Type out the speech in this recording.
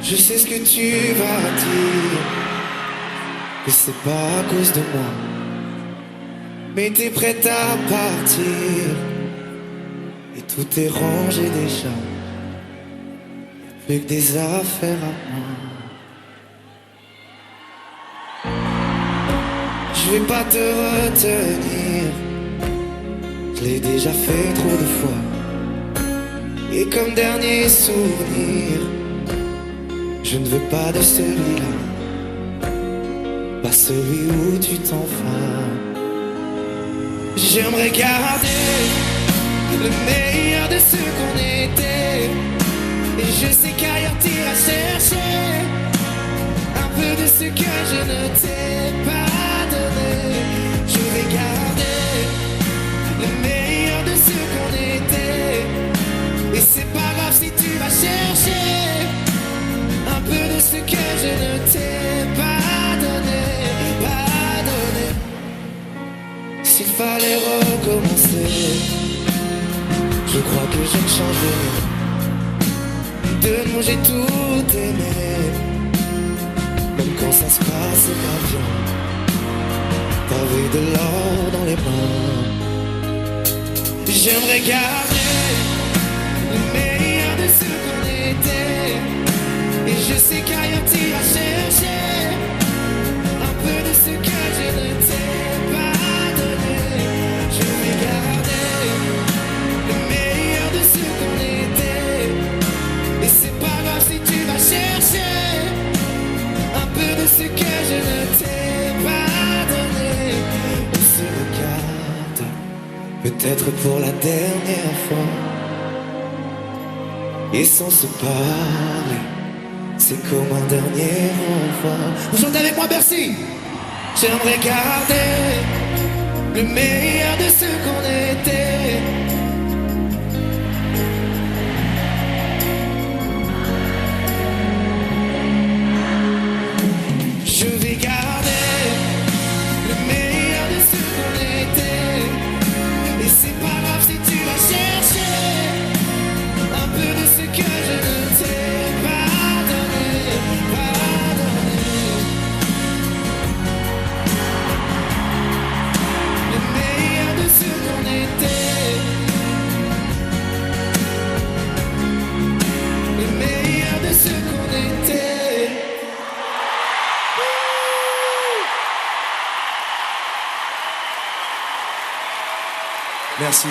Je sais ce que tu vas dire, que c'est pas à cause de moi. Mais t'es prête à partir, et tout est rangé déjà. Plus que des affaires à moi. Je vais pas te retenir, je l'ai déjà fait trop de fois. Et comme dernier souvenir, je ne veux pas de celui-là, pas celui où tu t'enflammes. J'aimerais garder le meilleur de ce qu'on était, et je sais qu'ailleurs t'iras chercher un peu de ce que je ne t'ai pas donné. Je vais garder le meilleur de ce qu'on était, et c'est pas grave si tu vas chercher un peu de ce que je ne t'ai pas donné, pas donné. S'il fallait recommencer, je crois que je ne changerai rien. De nous j'ai tout aimé, même quand ça se passait pas bien. T'avais de l'or dans les mains. J'aimerais garder le meilleur de ce qu'on était, et je sais qu'ailleurs t'iras chercher un peu de ce que je ne t'ai pas donné. Je vais garder le meilleur de ce qu'on était, et c'est pas grave si tu vas chercher un peu de ce que je ne t'ai pas donné. On se regarde, peut-être pour la dernière fois, et sans se parler, c'est comme un dernier revoir. Vous chantez avec moi, Bercy. J'aimerais garder le meilleur de ce qu'on était. Je vais garder le meilleur de ce qu'on était, et c'est pas grave si tu vas chercher un peu de ce que je ne t'ai pas donné, pas donné. Le meilleur de ce qu'on était, le meilleur de ce qu'on était. Merci.